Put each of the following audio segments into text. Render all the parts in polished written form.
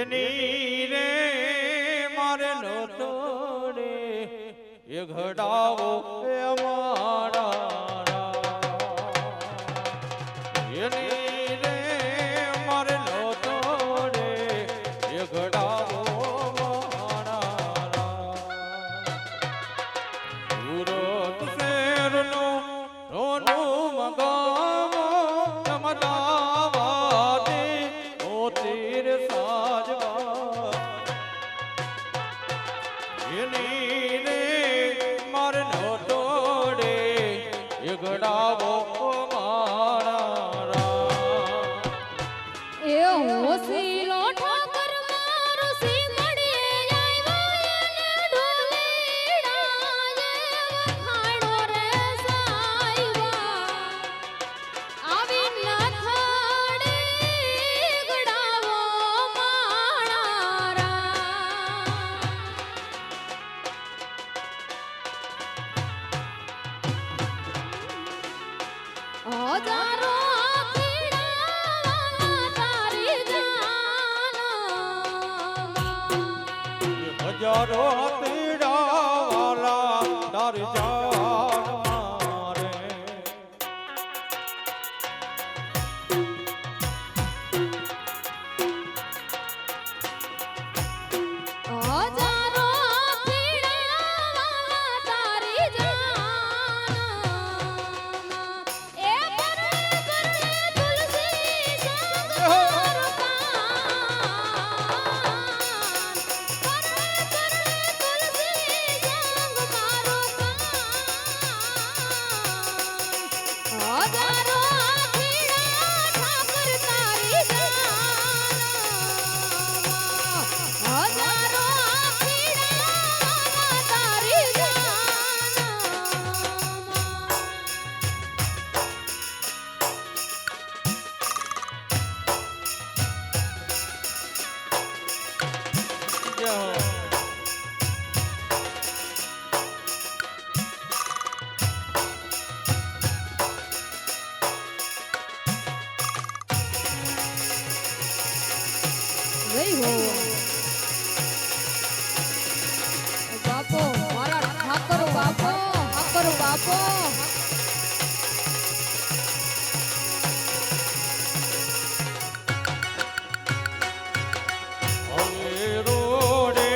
એની રે મારે નો તોડે એ ઘડાવો એ અમારા એની રે મારે નો તોડે એ ઘડાવો સુરત શહેરનો રોનું મગાવો ચમદાવાદી મોતીર સાજવા એની રે માર નો તોડે એ ઘડાવો મારા એ હોસીલો ઠાકર મારો સીમડીએ આવ્યો એને ઢોલીડા ખાડો રે સાઈવા આવી નથડી ગડાવો માણારા હજારો હજારો પીડા વાલા તાર જાન મારે હજારો પીડા તારી જાન એ પરણે તુલસી સંગ મારો હજારો આખીડા ઠાકર તારી જાન હજારો આખીડા તારી જાન બાપો મારા ઠાકર બાપો ઠાકર બાપો હવે રોડે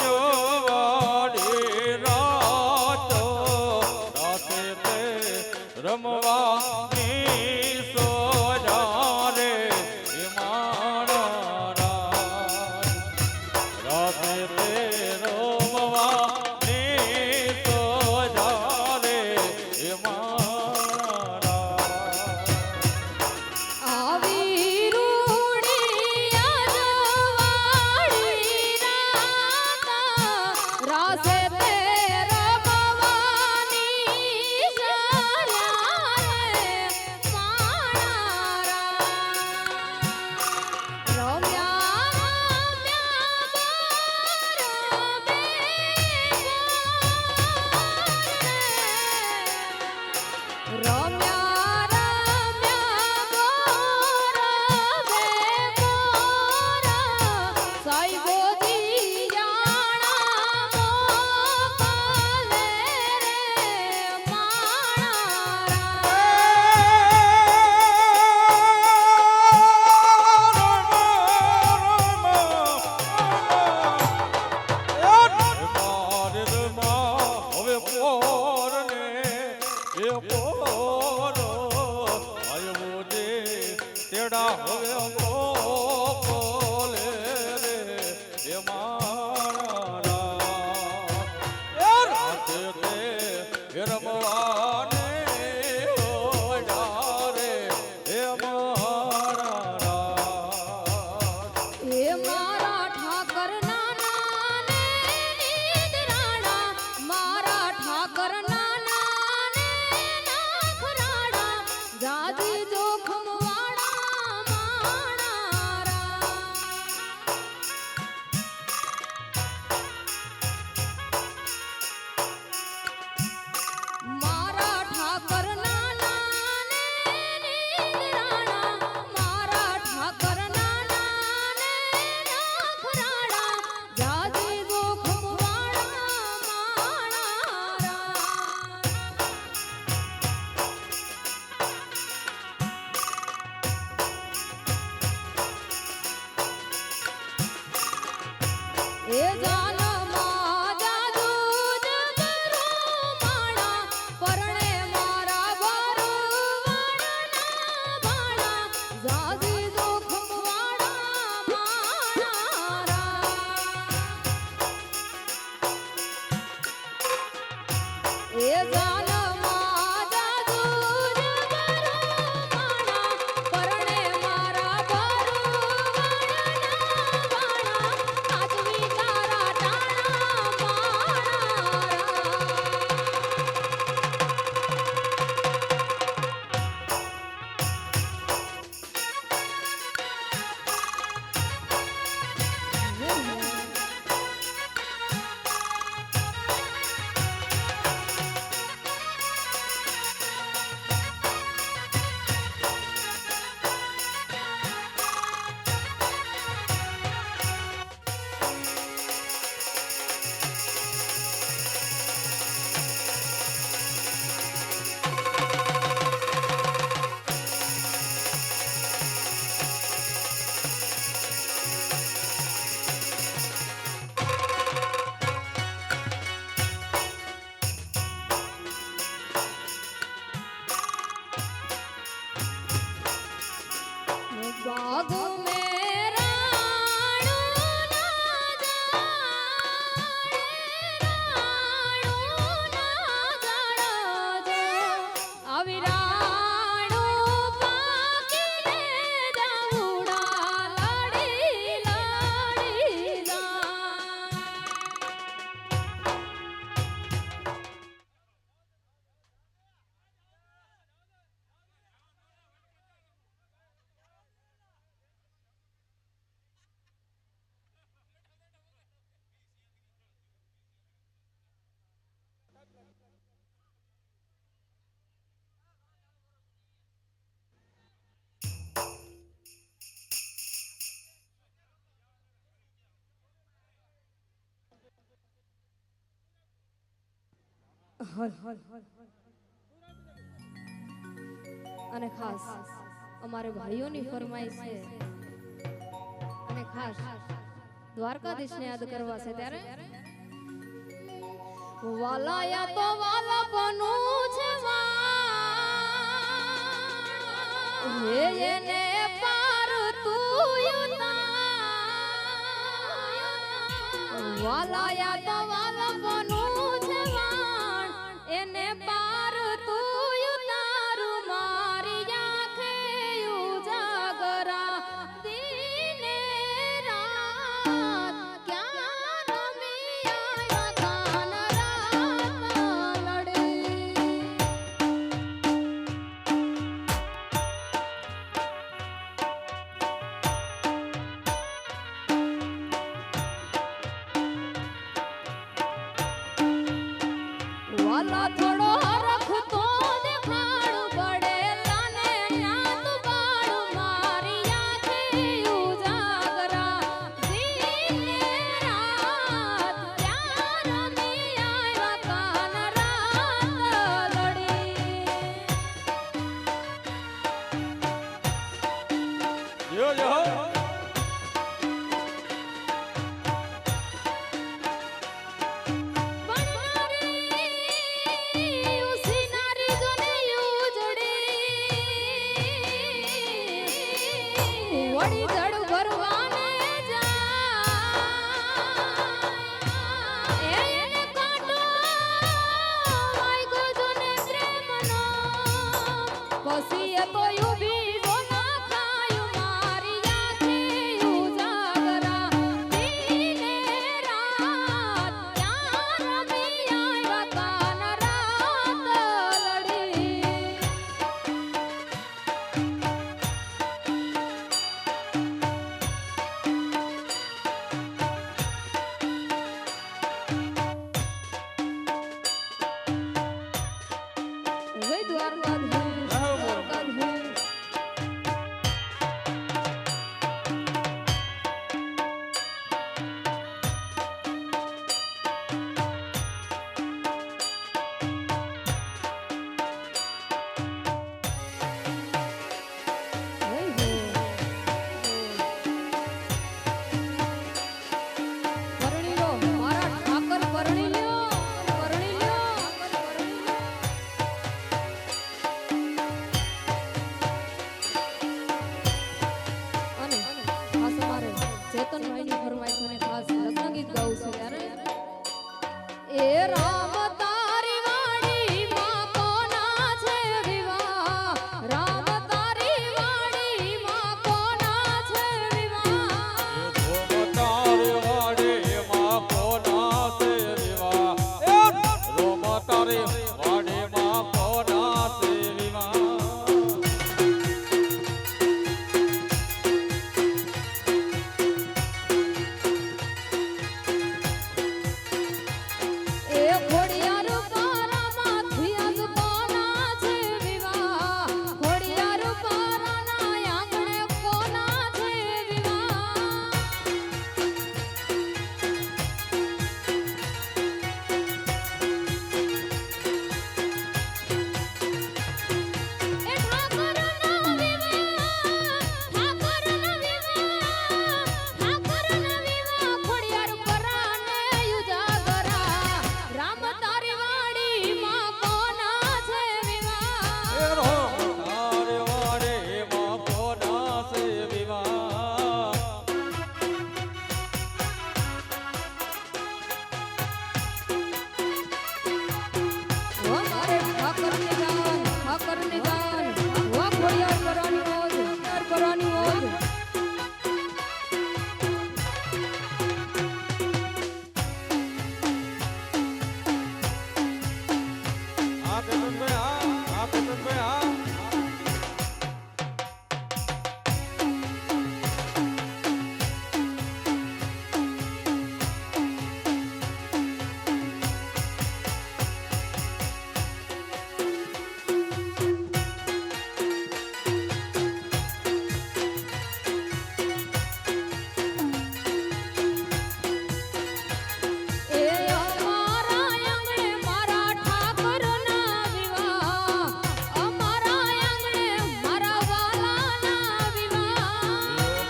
જોવાડે રાતો રાતે તે રમવાની સોજા રે એ મારા રાતે તે રમવાની સોજા રે એ મારા આવી રૂડી અજવાળી રાત રાસે તે રમવાની સર્યા રે માણારા રમ્યા રમ્યા ગોરવે ગોરા સાઈબોજી જાણા મોકલે રે હવે પોરને એ પોરો આવ્યો દે તેડા હવે મોકલે રે એ મારા રાતે તે રમવાને ઓડા રે એ મારા એ મારા ઠાકર નાના ને નીંદરાણા મારા ઠાકર નાના ને એ જાનમાં જાદુ જગરમાણા પરણે મારા ભરવાડના વાણા સાચવી તારા ટાણા માણા बाग में राणो ना जाड़ो આવી રાણો પાકીને જાઉડા લડી લડી જા અને ખાસ અમારે ભાઈઓની ફરમાઈશ છે અને ખાસ દ્વારકાધીશને યાદ કરવા છે ત્યારે વાલાયા તો વાલા બનું છે હે એને પાર તું વાલાયા તો વાલા બનું છે એને પાર તું તારું મારી આંખે ઉજાગરા દિને રાત ક્યાં રમી આયા કાન રાત લડી વાલા થોડો રખતો દેખાડું પડેલા ને નાત બાળું મારી આંખે ઉજાગરા દિને રાત ત્યાં રમી આવ્યા કાન રાત લડી જો જો વાડીમાં કોના છે વિવાહ એ ખોડિયાર પારામાંથી આજ કોના છે વિવાહ ખોડિયાર પારાના આંગણે કોના છે વિવાહ એ ઠાકરના વિવાહ ખોડિયાર પરાને યુજાગરા રામ તારી વાડીમાં કોના છે વિવાહ એ રામ તારે વાડીમાં કોના છે વિવાહ ઓ મારે ઠાકરની જાન ઓ ખોડિયાર પરાની મોજ ખોડિયાર પરાની મોજ આ કેતનભાઈ આ કેતનભાઈ એ અમારા આંગણે મારા ઠાકરના વિવાહ અમારા આંગણે મારા વાલાના વિવાહ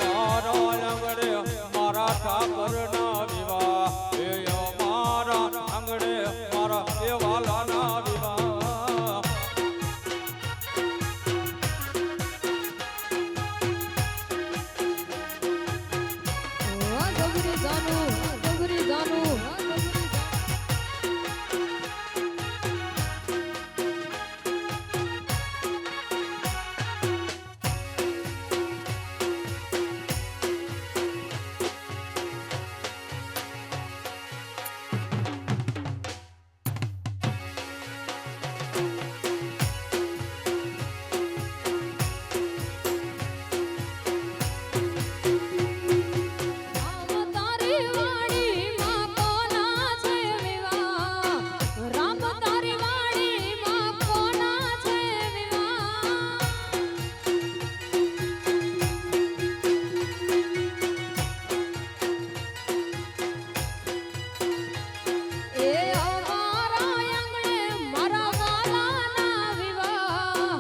મારા આંગણે મારા ઠાકરના વિવાહ એ અમારા આંગણે મારા એ વાલાના વિવાહ ઓ ડગરી જાનું રામ તારી વાડીમાં કોના છે વિવાહ રામ તારી વાડીમાં કોના છે વિવાહ એ અમારા આંગણે મારા વાલાના વિવાહ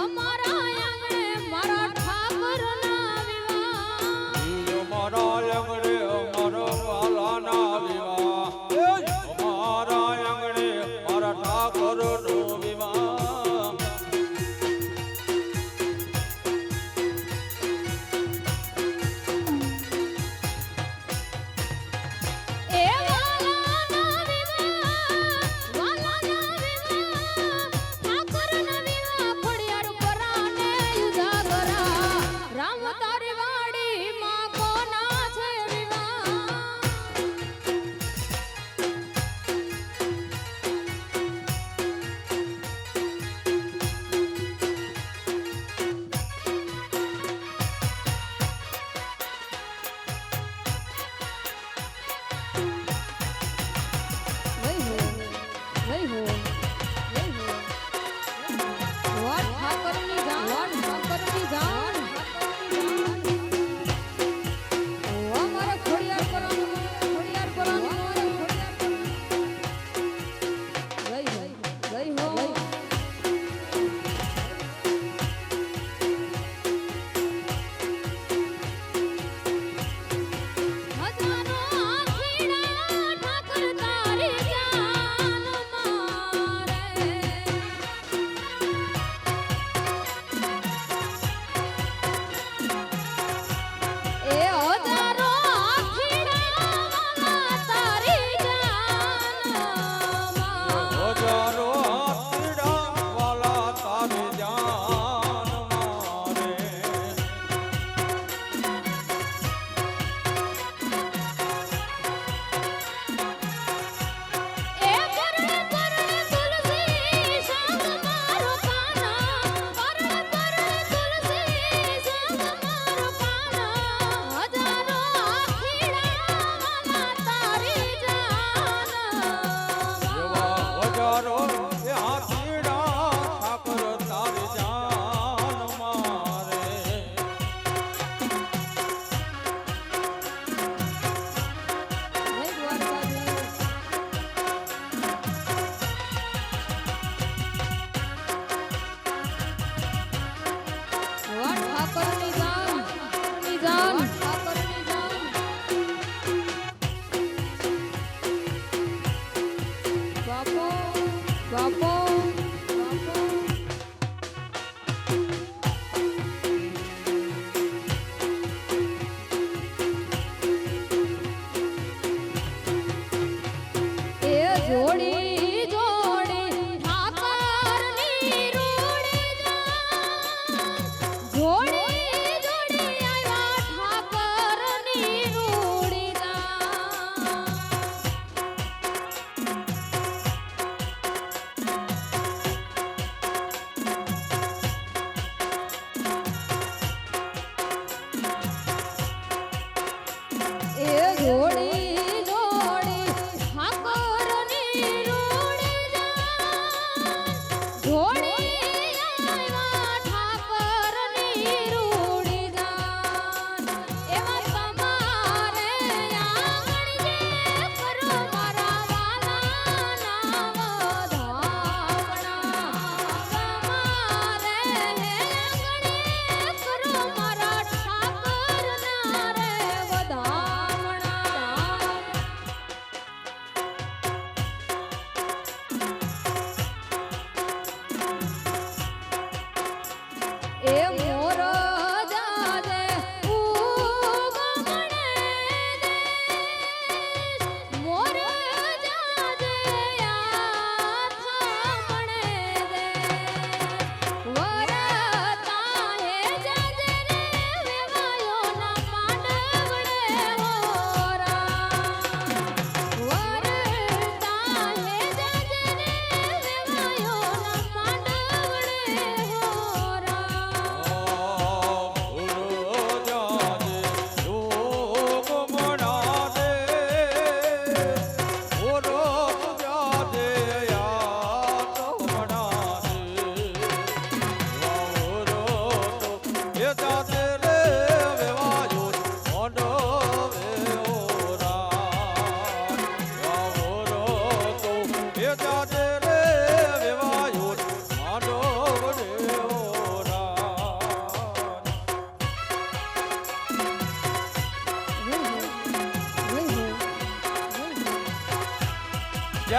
અમારા આંગણે મારા ઠાકરના વિવાહ ઈ અમારા આંગણે અમારા વાલાના વિવાહ એ અમારા આંગણે મારા ઠાકરનો વિવાહ એ વાલાના વિવાહ ઠાકરના વિવાહ ખોડિયાર પરાને યુજાગરા રામ તારી વાડીમાં કોના છે વિવાહ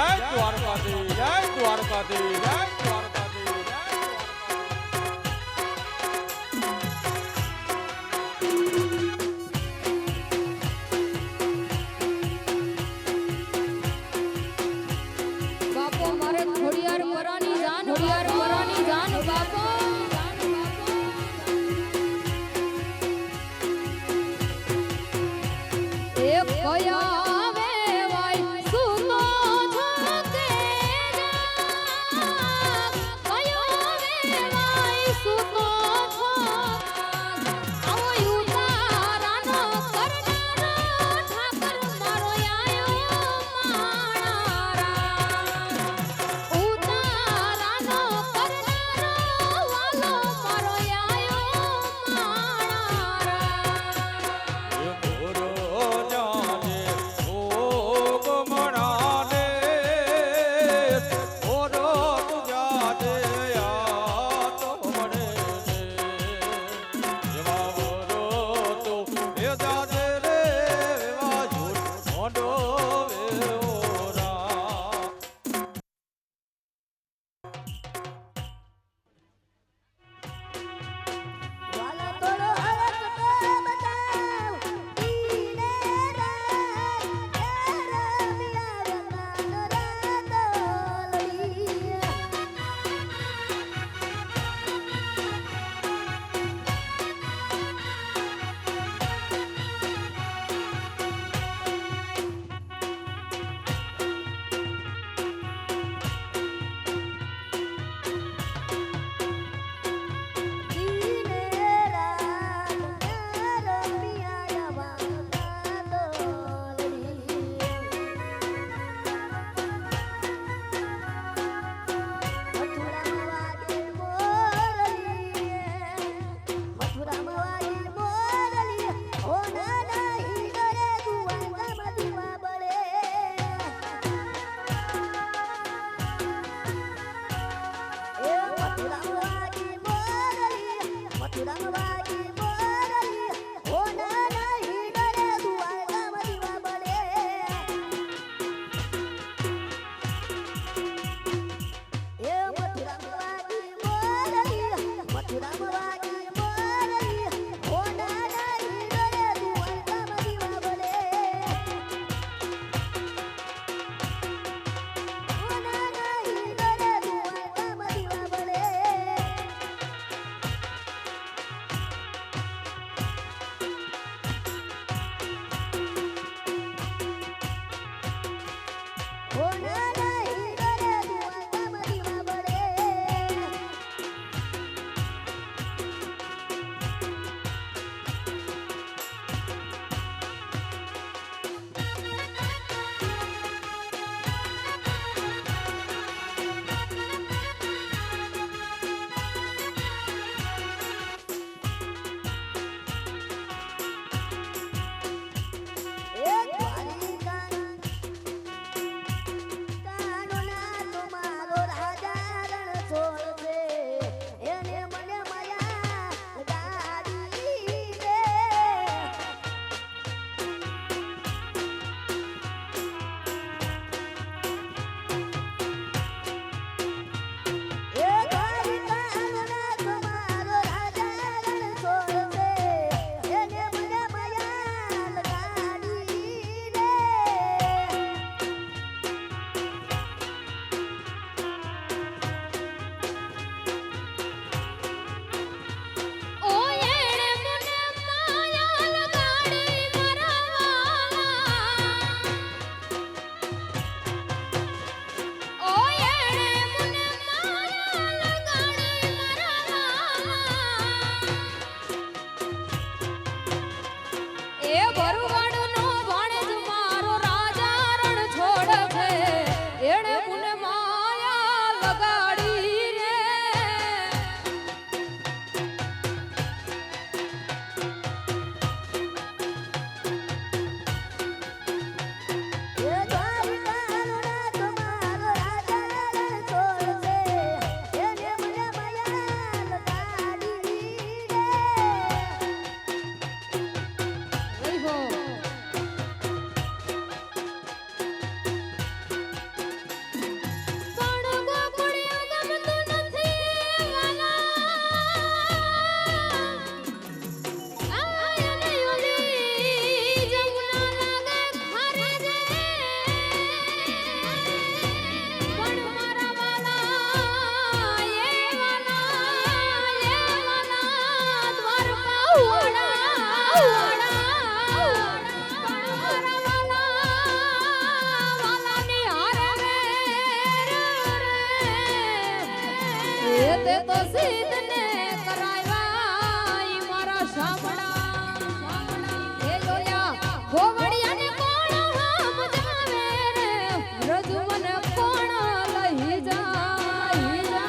જય દ્વારકાધીશ જય દ્વારકાધીશ જય દ્વારકાધીશ જય બાપો મારે ખોડિયાર મરાની જાન ખોડિયાર મરાની જાન બાપો એક કયા વેવાય સુતો છકે જા તે તો સીધને કરાવ્યા ઈ મારા શામળા એ જોયા ગોવડિયાને કોણ સમજાવે રે રજુ મને કોણ લઈ જાય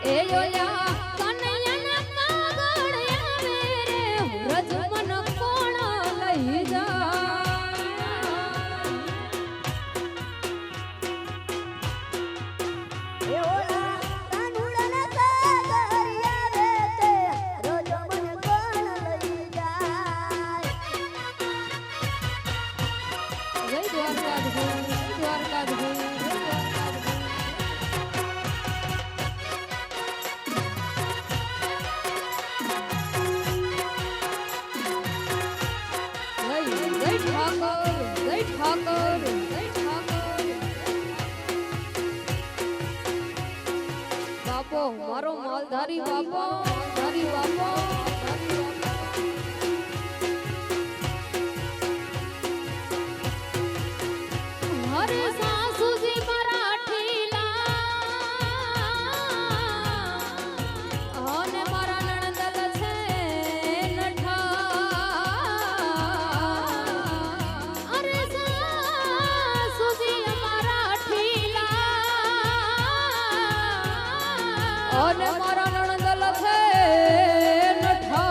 એ જોયા કનૈયાના કાગળ આવે રે રજુ મને કોણ લઈ જાય જય દ્વારકાધીશ બાપો મારો માલધારી બાપો ધારી બાપો હરે સાસુજી મરાઠીલા અને મારા નણંદલ છે નઠા અરે સાસુજી મરાઠીલા અને મારા નણંદલ છે નઠા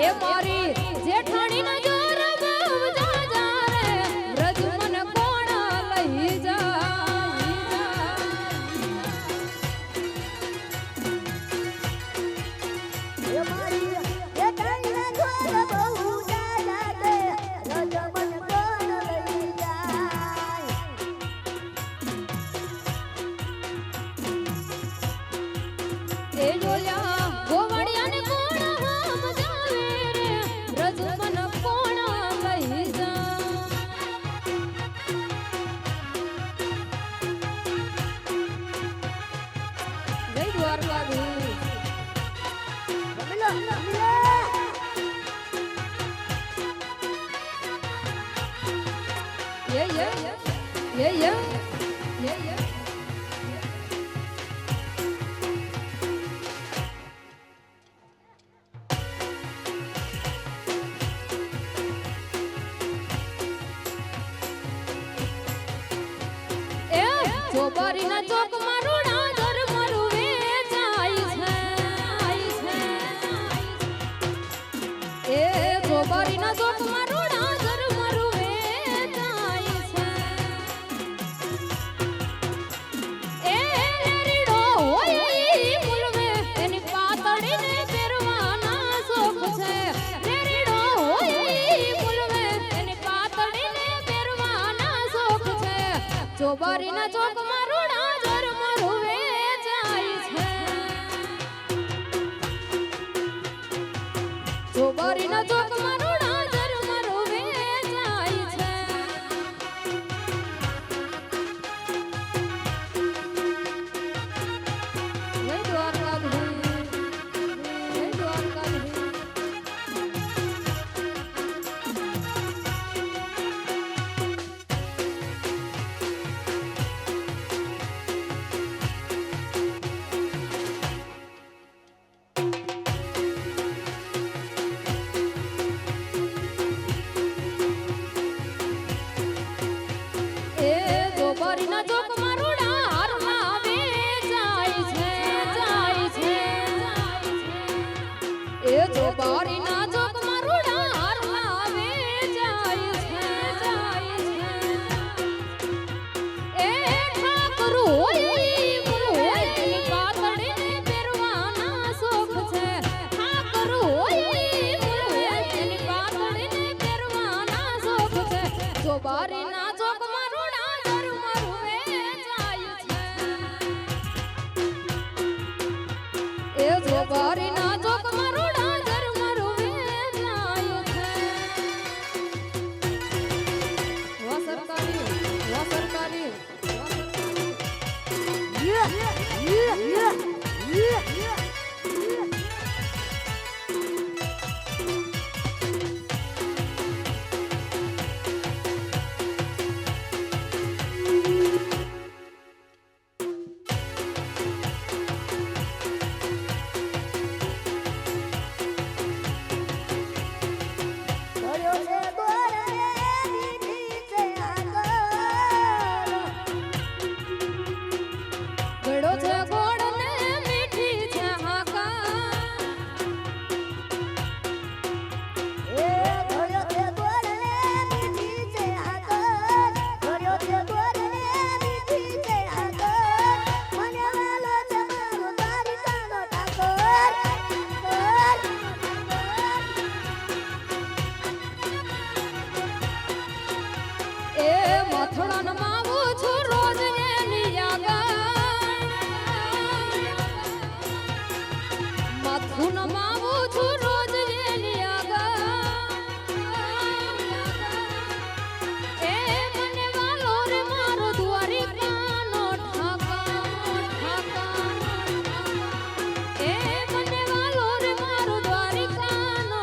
એ મારી જેઠાણીના જોર બહુ જાજા રે રજુ મને કોણ લઈ એ જોયા ગોવડિયાને કોણ સમજાવે રે રજુ મને કોણ લઈ જય દ્વારકાધીશ Yeah. ચોબારીના ચોકમાં રૂડા ઘર મારું વેચાય છે એ ચોબારીના ચોકમાં રૂડા ઘર મારું વેચાય છે એ રેડીડો હોય ઈ મુલવે એની પાતળીને પહેરવાના શોખ છે રેડીડો હોય ઈ મુલવે એની પાતળીને પહેરવાના શોખ છે ચોબારીના ચોકમાં રૂડા ઘર મારું વેચાય છે ચોબારીના ચોકમાં રૂડા ઘર મારું વેચાય છે જય દ્વારકાધીશ જય દ્વારકાધીશ ચોબારીના ચોકમાં રૂડા હારમાં વેચાય છે એ ચોબારીના ચોકમાં રૂડા હારમાં વેચાય છે એ ઠાકરું હોય ઈ હોય એની પાતળીને પહેરવાના શોખ છે ઠાકરું હોય ઈ હોય એની પાતળીને પહેરવાના શોખ છે ચોબારીના ચોકમાં રૂડા ઘર મારું વેચાય છે એ ચોબારીના ચોકમાં રૂડા ઘર મારું વેચાય છે વા સરકારી મથુરામાં આવું છું રોજ એની આગળ મથુરામાં આવું છું રોજ એની આગળ એ મને વાલો રે મારો દ્વારિકાનો ઠાકર એ મને વાલો રે મારો દ્વારિકાનો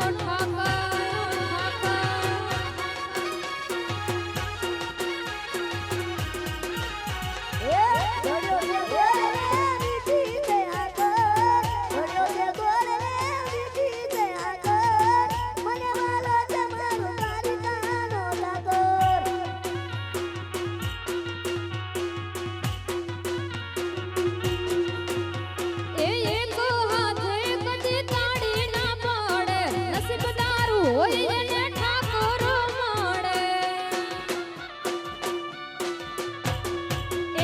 હોય એને ઠાકોર મળે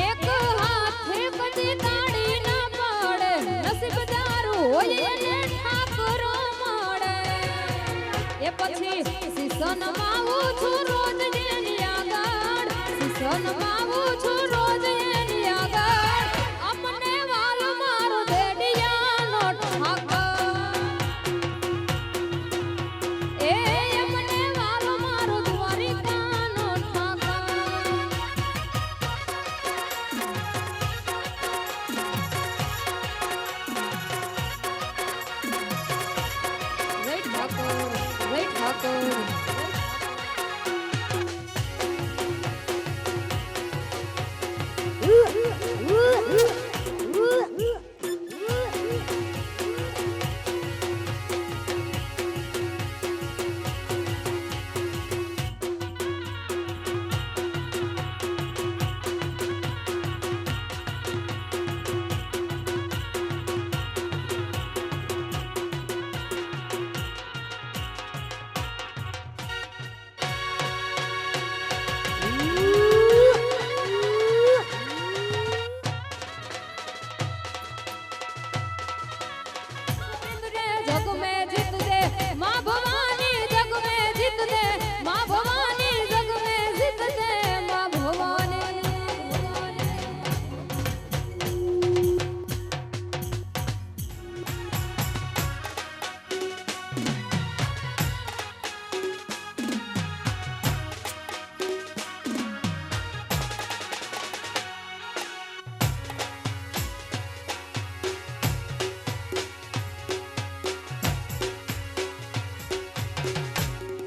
એક હાથે કદી તાળી ના પડે નસીબદાર હોય એને ઠાકોર મળે એ પછી સીસન માવું છું રોજ એની આગળ સીસન માવું છું રોજ એની આગળ અમને વાલ મારો દેડિયાનો ઠાકર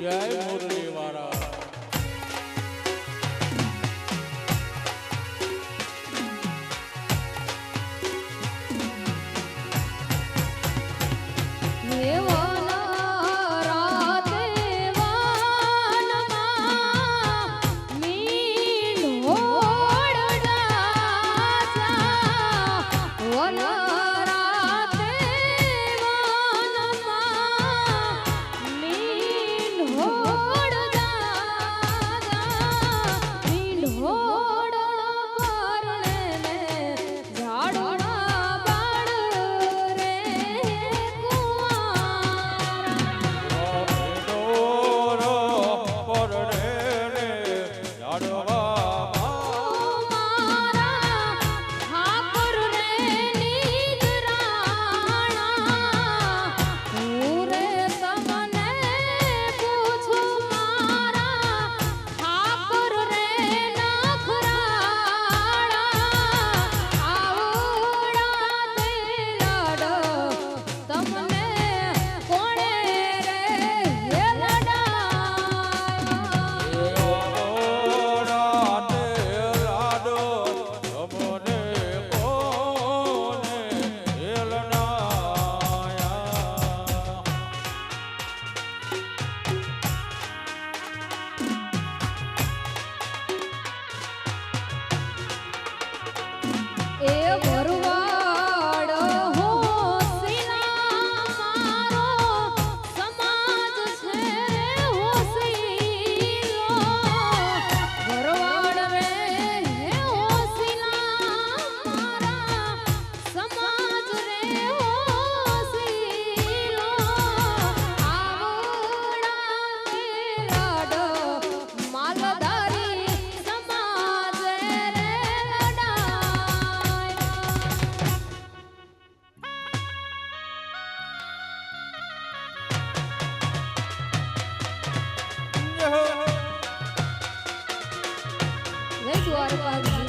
જય મુરલી વાળા જય દ્વારકાધીશ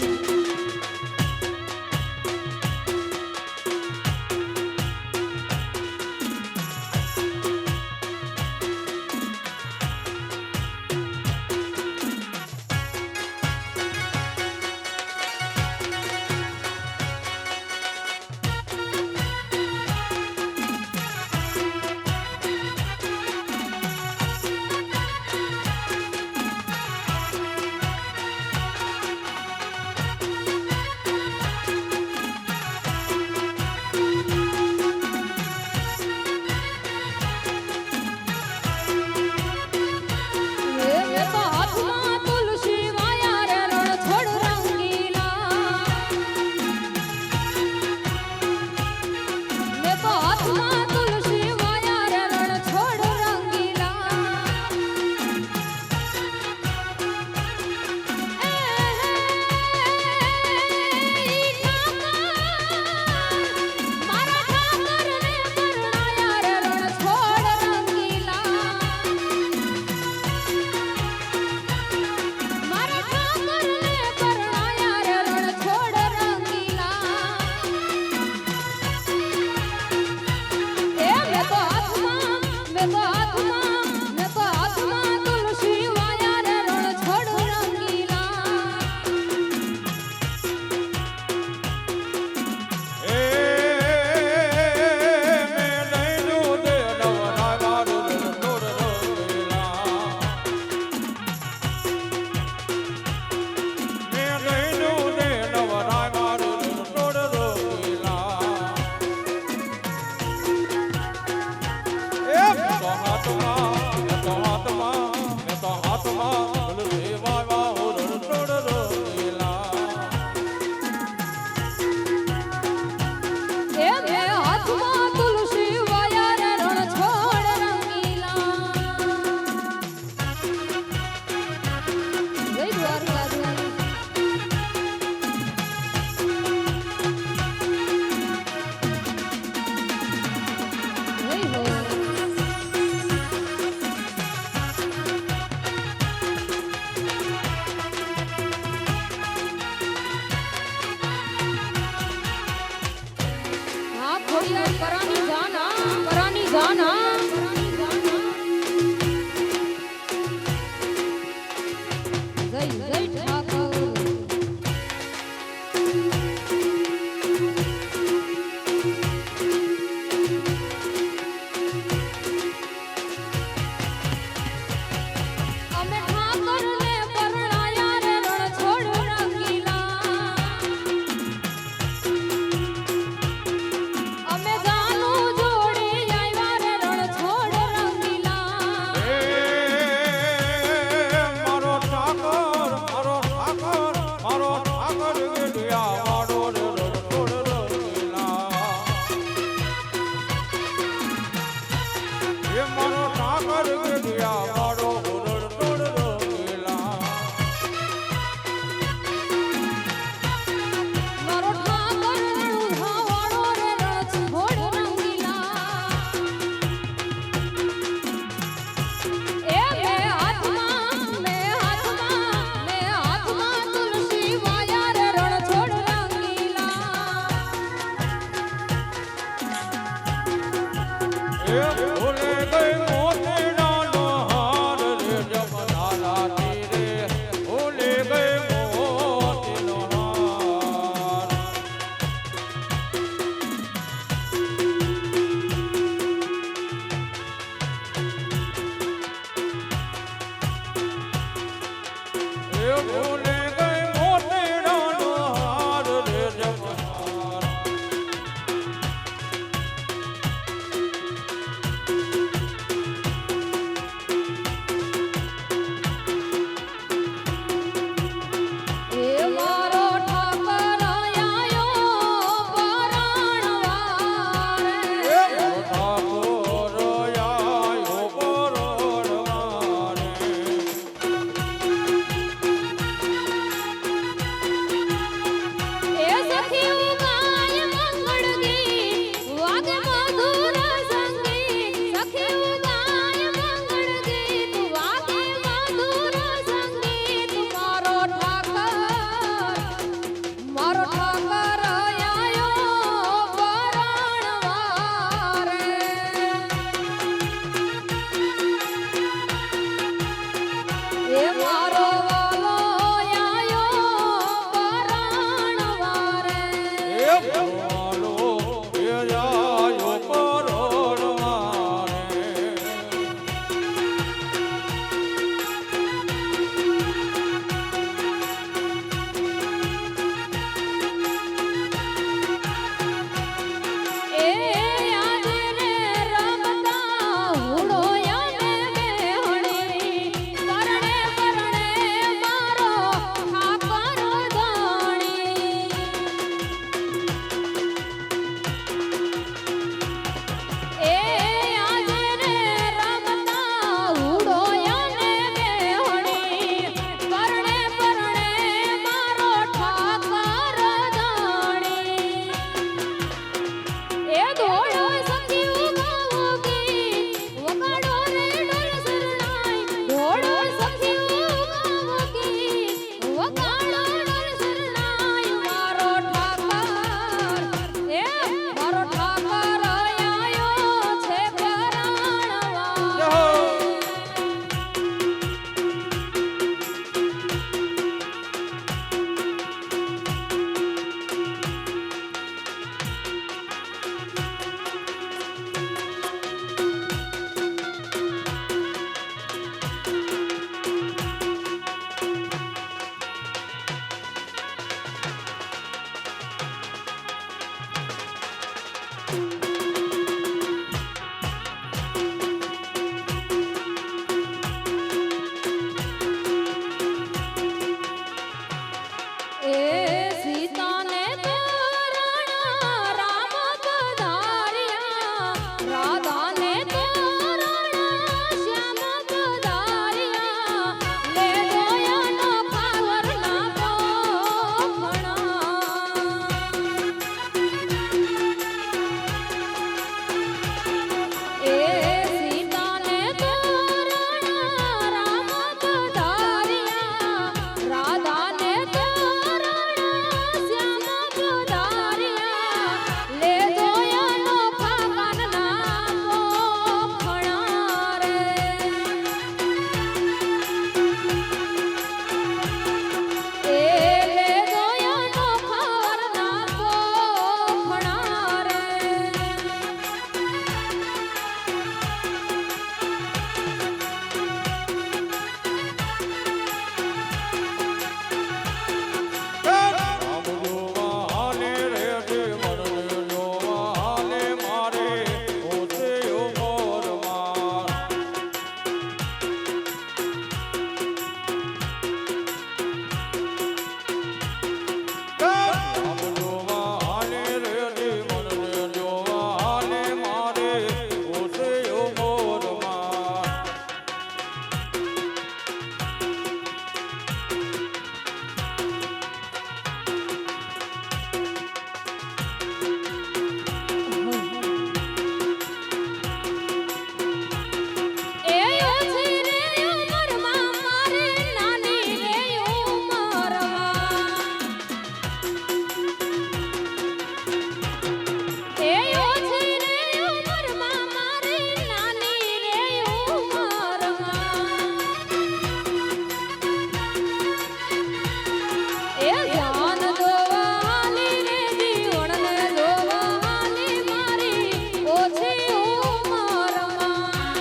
એ જાન જોવાલી રે જીવણને જોવાલી મારી ઓછી ઉંમરમાં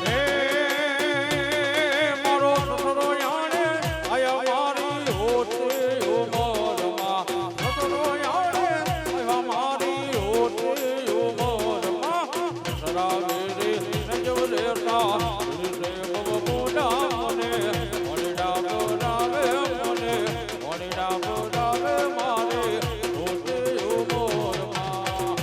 એ મારો સસરો યાણે આયા મારી હોતી ઉમરમાં સસરો યાણે આયા મારી હોતી ઉમરમાં સરાવે રે નજવ લેતા રે બબ મોડા મને મોડા બોલાવે મને મોડા બોલાવે મારે હોતી ઉમરમાં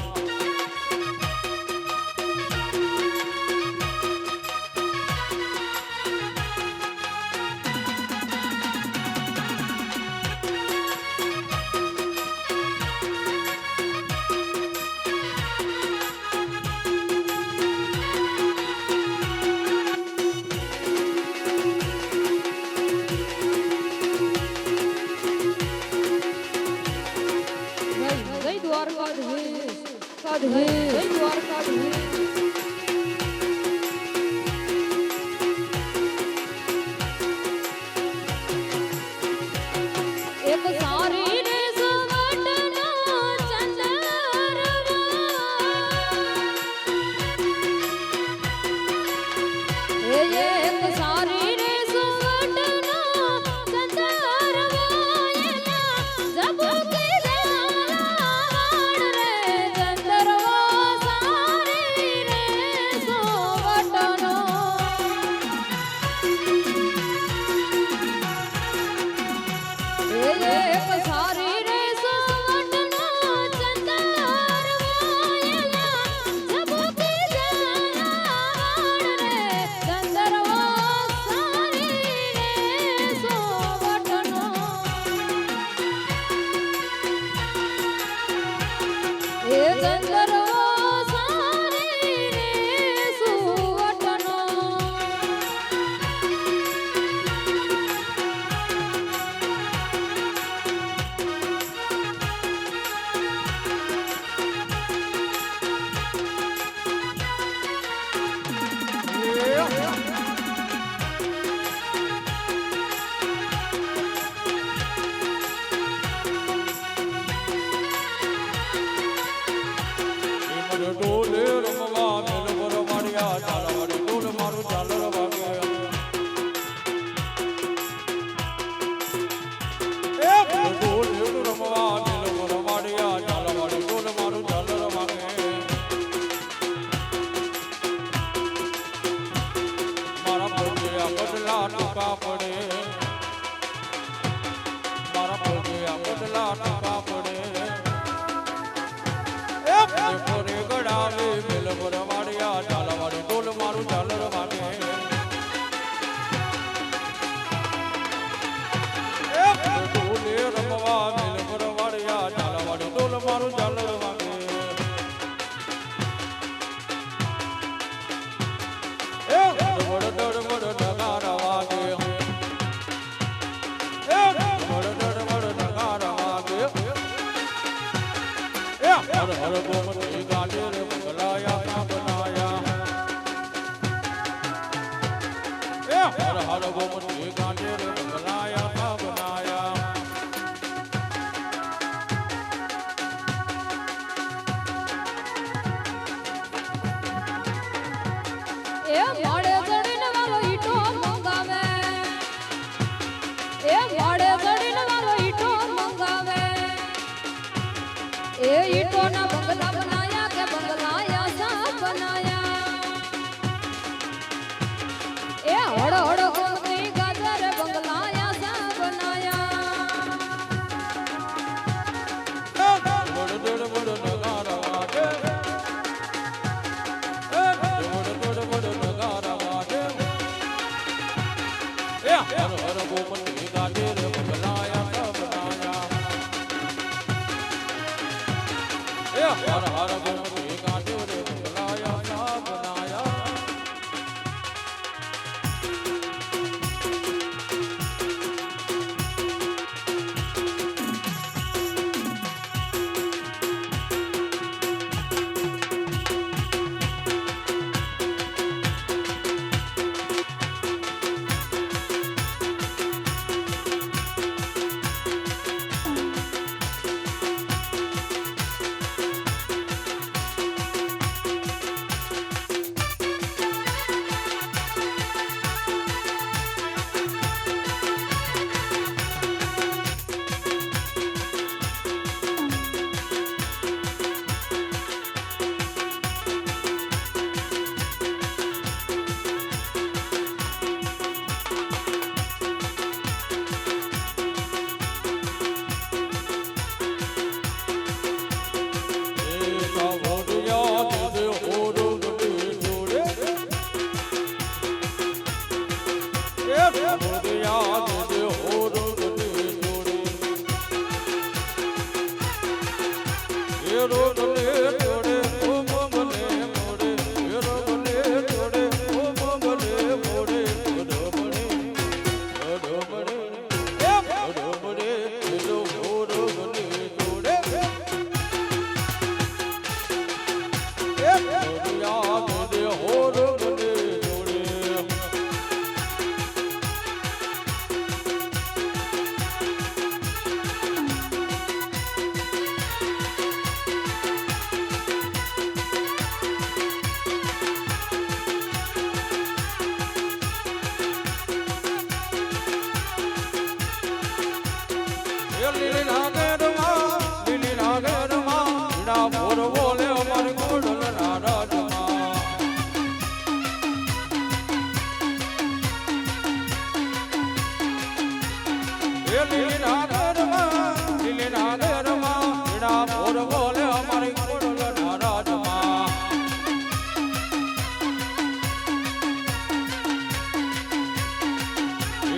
જય દ્વારકાધીશ જય દ્વારકાધીશ એક સારી રે સુવટનો ચંદરવા એ એક સારી રે સુવટનો ચંદરવા એના જબુકી જાણ રે ચંદરવા સારી રે સુવટનો એક સારી રે સુવટનો ચંદરવાયલા જબુકી જાણ રે ચંદરવા સારી રે સુવટનો એ ચંદરવા સારી રે સુવટનો ડોલે રમવા મેલ પર માર્યા ચાલવાડી ડોલ મારું ચાલર વાગે એ ડોલે રમવા મેલ પર માર્યા ચાલવાડી ડોલ મારું ચાલર વાગે મારા પગે આ બદલા ટૂંકા પડે મારા પગે આ બદલા ટૂંકા પડે પોરે ગડાવે મેલ પર વાડિયા ચાલવાડી ડોલ મારું ચાલર વાગે ડોલે રમવા મેલ પર વાડિયા ચાલવાડી ડોલ મારું ચાલર વાગે વડ નગારા વાગે વડ નગારા વાગે હર હર ગોમતી ગાડે રે મંગલાયા ના બનાયા હર હર ગોમતી ગાડે રે મંગલાયા ના બનાયા એ મોડે ચડીને વાલો ઈટો મંગાવે એ મોડે ચડીને વાલો ઈટો મંગાવે એ ઈટોના બંગલા બનાયા કે બંગલાયા સા બનાયા એ હળ હળ ગોમતી ગાજર બંગલાયા સા બનાયા વડ નગારા વાગે વડ નગારા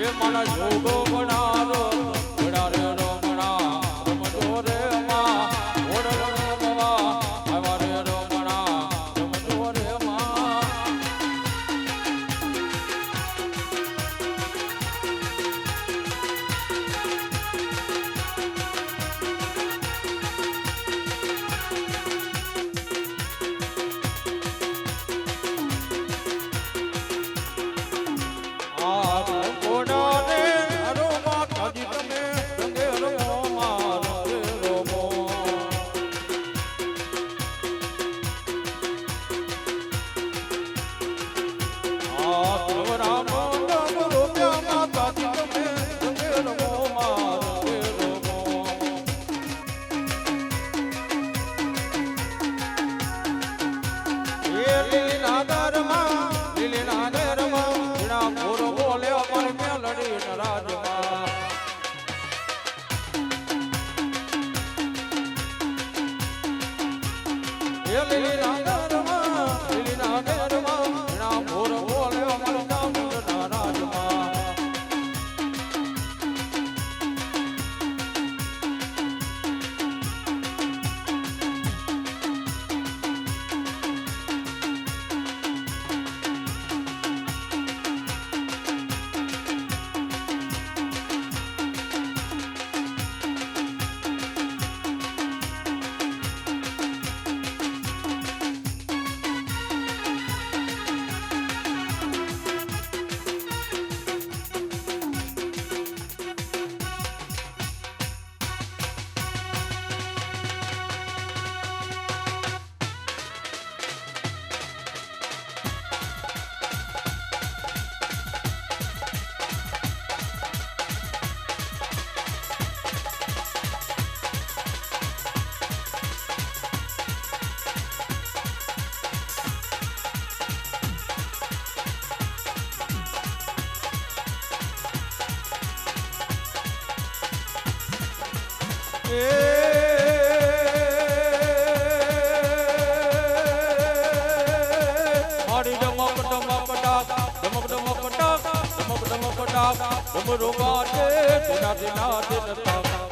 એ મારા જોગો બનારો ઘડા રે રમણા રમજો રે માં ઓડ રમવા આવા રે રમણા રમજો રે માં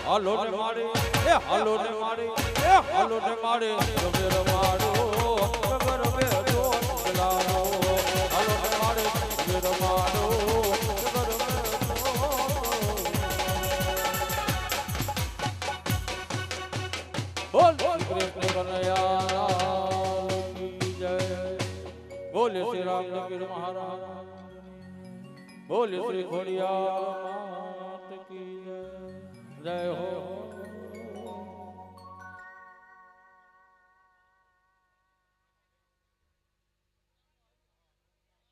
હાલો ને મારી એ હાલો ને મારી એ હાલો ને મારી ગમે રમાડો ગબર બેઠો ચલાવો હાલો ને મારી ગમે રમાડો ગબર બેઠો બોલ કૃષ્ણ કનૈયા કી જય બોલે શ્રી રામનગર મહારાજ બોલે શ્રી ખોડિયાર માત કી જય હો